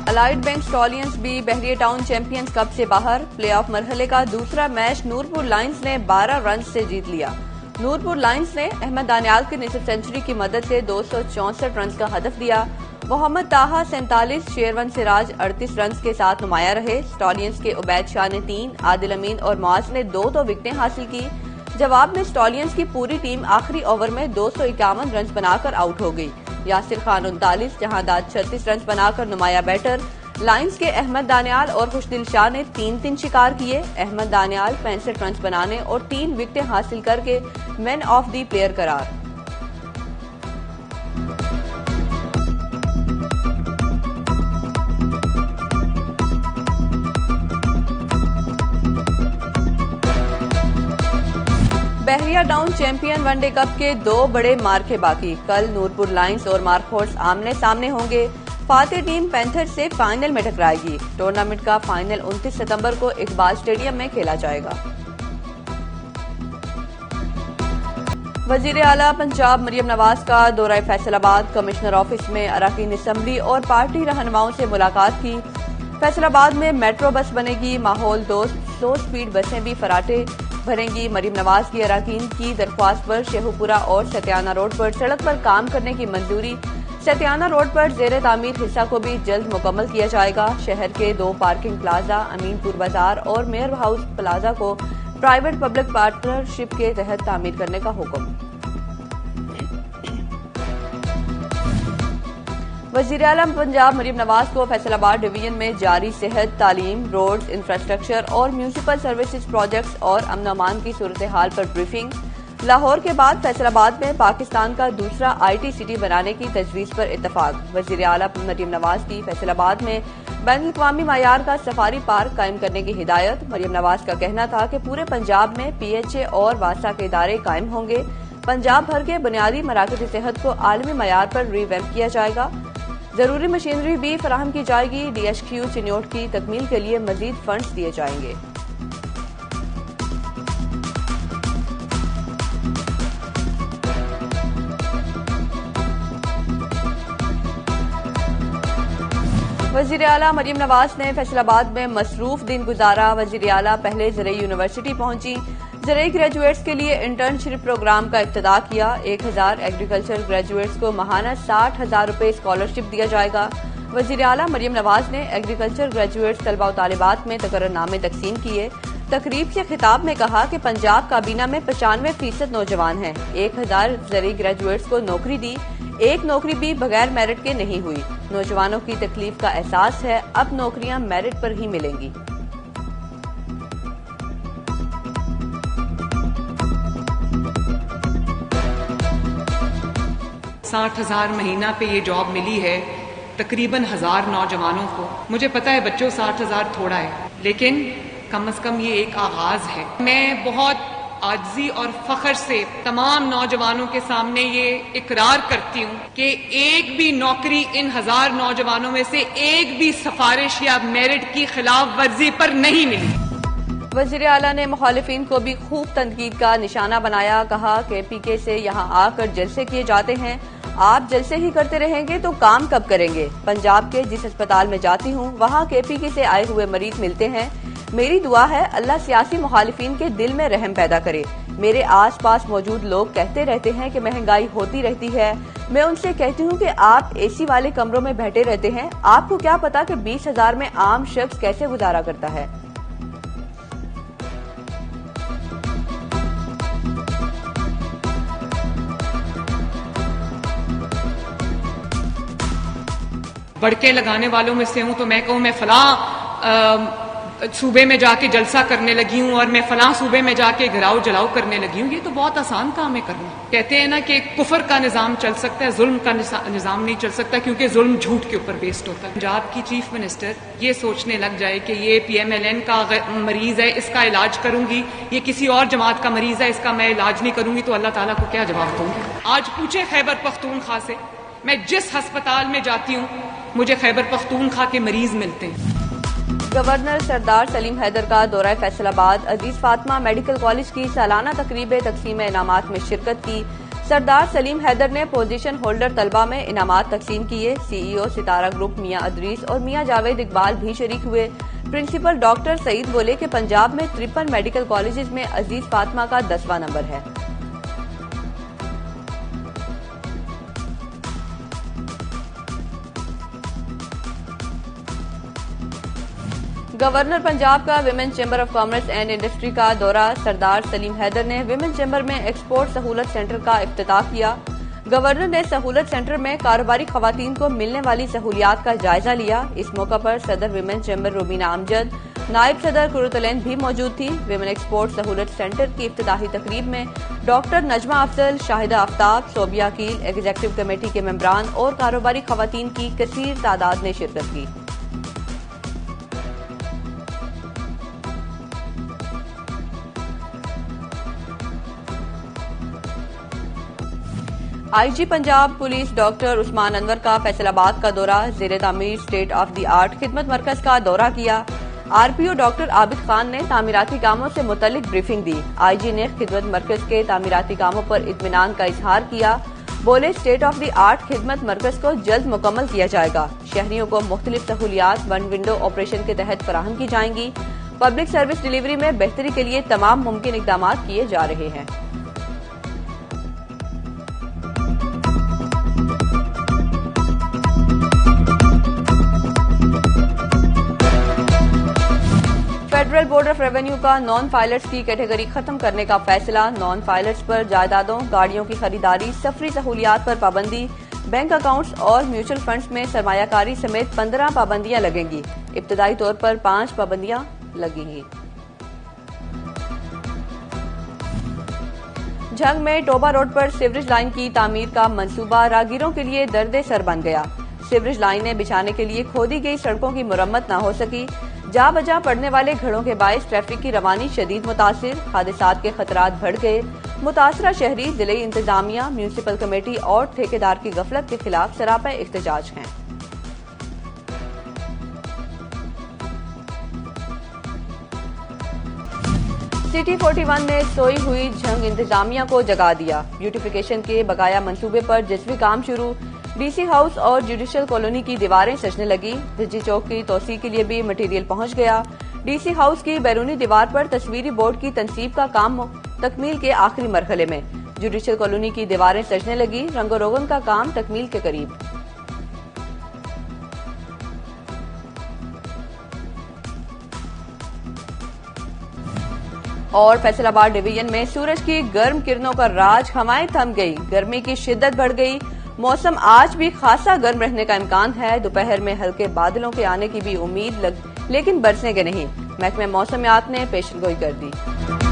Allied bank स्टॉलियंस भी बहरिया town champions cup से बाहर। प्लेऑफ मरहले का दूसरा मैच नूरपुर लायंस ने 12 रन से जीत लिया। नूरपुर लायंस ने अहमद दानियाल की निसफ सेंचुरी की मदद से 264 रन का हदफ दिया। मोहम्मद ताहा 47, शेरवन सिराज 38 रन के साथ नुमाया रहे। स्टॉलियंस के उबैद शाह ने 3, आदिल अमीन और मुआज ने 2 विकेटें हासिल की। जवाब में स्टॉलियंस की पूरी टीम आखिरी ओवर में 251 रन बनाकर आउट हो गई। यासिर खान 39, जहांदाद 36 रन बनाकर नुमाया बैटर। लायंस के अहमद दानियाल और खुशदिल शाह ने 3 शिकार किए। अहमद दानियाल 65 रन बनाने और 3 विकेटें हासिल करके मैन ऑफ द प्लेयर करार। बहरिया टाउन चैंपियन वनडे कप के 2 बड़े मार्के बाकी। कल नूरपुर लायंस और मार्कहोर्स आमने सामने होंगे। फातेह टीम पैंथर से फाइनल में टकराएगी। टूर्नामेंट का फाइनल 29 सितंबर को इकबाल स्टेडियम में खेला जाएगा। वजीर आला पंजाब मरियम नवाज का दौरा फैसलाबाद। कमिश्नर ऑफिस में अरकान असम्बली और पार्टी रहनुमाओं से मुलाकात की। फैसलाबाद में मेट्रो बस बनेगी। माहौल दोस्त स्लो स्पीड बसें भी फराटे भरेंगी। मरियम नवाज की अरकान की दरख्वास्त पर शेखुपुरा और सत्याना रोड पर सड़क पर काम करने की मंजूरी। सत्याना रोड पर जेर तामीर हिस्सा को भी जल्द मुकम्मल किया जाएगा। शहर के 2 पार्किंग प्लाजा अमीनपुर बाजार और मेयर हाउस प्लाजा को प्राइवेट पब्लिक पार्टनरशिप के तहत तामीर करने का हुक्म। वजीर आला पंजाब मरियम नवाज को फैसलाबाद डिवीजन में जारी सेहत, तालीम, रोड्स, इंफ्रास्ट्रक्चर और म्यूनिसिपल सर्विसेज प्रोजेक्ट्स और अमन अमान की सूरत हाल पर ब्रीफिंग। लाहौर के बाद फैसलाबाद में पाकिस्तान का दूसरा IT सिटी बनाने की तजवीज पर इत्तफाक। वजीर आला मरियम नवाज की फैसलाबाद में बैनुल-अक़वामी मयार का सफारी पार्क कायम करने की हिदायत। मरियम नवाज का कहना था कि पूरे पंजाब में PHA और वासा के इदारे कायम होंगे। पंजाब भर के बुनियादी मराकज़ सेहत को आलमी मयार पर रिवैम्प किया जाएगा। जरूरी मशीनरी भी फराहम की जाएगी। DHQ चिन्योट की तकमील के लिए मजीद फंड्स दिए जाएंगे। वजीर आला मरियम नवाज ने फैसलाबाद में मसरूफ दिन गुजारा। वजीर आला पहले ज़रई यूनिवर्सिटी पहुंची। ज़रई ग्रेजुएट्स के लिए इंटर्नशिप प्रोग्राम का इफ्तिताह किया। 1000 एग्रीकल्चर ग्रेजुएट्स को माहाना 60,000 रुपए स्कॉलरशिप दिया जाएगा। वजीर आला मरियम नवाज ने एग्रीकल्चर ग्रेजुएट्स तलबा और तालिबात में तकर्रनामे तकसीम किए। तकरीब से खिताब में कहा कि पंजाब काबीना में 95% नौजवान हैं। 1000 ज़रई ग्रेजुएट्स को नौकरी दी। एक नौकरी भी बगैर मेरिट के नहीं हुई। नौजवानों की तकलीफ का एहसास है। अब नौकरियां मेरिट पर ही मिलेंगी। $60,000 महीना पे ये जॉब मिली है तकरीबन 1000 नौजवानों को। मुझे पता है बच्चों 60,000 थोड़ा है, लेकिन कम से कम ये एक आगाज है। मैं बहुत आजिज़ी और फख्र से तमाम नौजवानों के सामने ये इकरार करती हूँ कि एक भी नौकरी इन 1000 नौजवानों में से एक भी सिफारिश या मेरिट की खिलाफ वर्जी पर नहीं मिली। वजीर आला ने मुखालिफिन को भी खूब तनकीद का निशाना बनाया। कहा कि PK से यहाँ आकर जलसे किए जाते हैं। आप जलसे ही करते रहेंगे तो काम कब करेंगे। पंजाब के जिस अस्पताल में जाती हूँ वहाँ KPK से आए हुए मरीज मिलते हैं। मेरी दुआ है अल्लाह सियासी मुखालिफिन के दिल में रहम पैदा करे। मेरे आस पास मौजूद लोग कहते रहते हैं कि महंगाई होती रहती है। मैं उनसे कहती हूँ कि आप AC वाले कमरों में बैठे रहते हैं। आपको क्या पता कि 20,000 में आम शख्स कैसे गुजारा करता है। बड़के लगाने वालों में से हूं तो मैं कहूं मैं फलां सूबे में जाके जलसा करने लगी हूं और मैं फलां सूबे में जाके घिराव जलाओ करने लगी हूं। ये तो बहुत आसान काम है करना। कहते हैं ना कि कुफर का निजाम चल सकता है, जुल्म का निजाम नहीं चल सकता, क्योंकि जुल्म झूठ के ऊपर बेस्ड होता है। पंजाब की चीफ मिनिस्टर ये सोचने लग जाए कि ये PMLN का मरीज है, इसका इलाज करूंगी, ये किसी और जमात का मरीज है, इसका मैं इलाज नहीं करूंगी, तो अल्लाह ताला को क्या जवाब दूंगी। आज पूछे खैबर पख्तूनख्वा से, मैं जिस अस्पताल में जाती हूँ मुझे खैबर पख्तूनख्वा के मरीज मिलते हैं। गवर्नर सरदार सलीम हैदर का दौरा फैसलाबाद। अजीज फातिमा मेडिकल कॉलेज की सालाना तकरीब तकसीम इनामात में शिरकत की। सरदार सलीम हैदर ने पोजीशन होल्डर तलबा में इनामात तकसीम किए। सीईओ सितारा ग्रुप मियां अदरीस और मियां जावेद इकबाल भी शरीक हुए। प्रिंसिपल डॉक्टर सईद बोले कि पंजाब में 53 मेडिकल कॉलेजेस में अजीज फातिमा का 10वां नंबर है। गवर्नर पंजाब का women chamber of commerce and industry का दौरा। सरदार सलीम हैदर ने विमेन चैम्बर में एक्सपोर्ट सहूलत सेंटर का इफ्तिताह किया। गवर्नर ने सहूलत सेंटर में कारोबारी खवातीन को मिलने वाली सहूलियात का जायजा लिया। इस मौका पर सदर विमेन चैम्बर रूबीना अमजद, नायब सदर कुरतुलैन भी मौजूद थी। विमेन एक्सपोर्ट सहूलत सेंटर की इफ्तिताही तकरीब में डॉक्टर नजमा अफजल, शाहिदा आफ्ताब, सोबिया कील, एग्जीक्यूटिव कमेटी के मेंबरान और कारोबारी खवातीन की कसीर तादाद ने शिरकत की। IG Punjab police doctor Usman Anwar का फैसलाबाद का दौरा। ज़ेरे तामीर स्टेट ऑफ द आर्ट खिदमत मरकज का दौरा किया। आरपीओ डॉक्टर आबिद खान ने तामीराती कामों से मुतल्लिक ब्रीफिंग दी। आईजी ने खिदमत मरकज के तामीराती कामों पर इत्मीनान का इजहार किया। बोले स्टेट ऑफ द आर्ट खिदमत मरकज को जल्द मुकम्मल किया जाएगा। शहरियों को मुख्तलिफ सहूलियात वन विंडो ऑपरेशन के तहत फराहम की जाएंगी। पब्लिक सर्विस डिलीवरी में बेहतरी के लिए तमाम मुमकिन इकदाम किए जा रहे हैं। फेडरल बोर्ड ऑफ रेवेन्यू का नॉन फाइलर्स की कैटेगरी खत्म करने का फैसला। नॉन फाइलर्स पर जायदादों, गाड़ियों की खरीदारी, सफरी सहूलियात पर पाबंदी, बैंक अकाउंट्स और म्यूचुअल फंड्स में सरमायाकारी समेत 15 पाबंदियां लगेंगी। इब्तदाई तौर पर 5 पाबंदियां लगेंगी। झंग में टोबा रोड पर सीवरेज लाइन की तामीर का मंसूबा राहगीरों के लिए दर्द सर बन गया। सीवरेज लाइनें बिछाने के लिए खोदी गई सड़कों की मुरम्मत न हो सकी। जा बजा पड़ने वाले घरों के बायस ट्रैफिक की रवानी शदीद मुतासिर। हादसात के खतरात बढ़ गए। मुतासरा शहरी जिले इंतजामिया, म्यूनिसिपल कमेटी और ठेकेदार की गफलत के खिलाफ सरापा एहतजाज हैं। सिटी 41 ने सोई हुई झंग इंतजामिया को जगा दिया। ब्यूटिफिकेशन के बकाया मंसूबे पर जज्वी काम शुरू। डीसी हाउस और जुडिशल कॉलोनी की दीवारें सजने लगी। रिजी चौक की तोसी के लिए भी मटेरियल पहुंच गया। डीसी हाउस की बैरूनी दीवार पर तस्वीरी बोर्ड की तनसीब का काम तकमील के आखिरी मरहले में। जुडिशल कॉलोनी की दीवारें सजने लगी। रंगो रोगन का काम तकमील के करीब। और फैसलाबाद डिवीजन में सूरज की गर्म किरणों का राज। हवाएं थम गई, गर्मी की शिद्दत बढ़ गई। मौसम आज भी खासा गर्म रहने का इम्कान है। दोपहर में हल्के बादलों के आने की भी उम्मीद लेकिन बरसेंगे नहीं। महकमे मौसमियात ने पेशनगोई कर दी।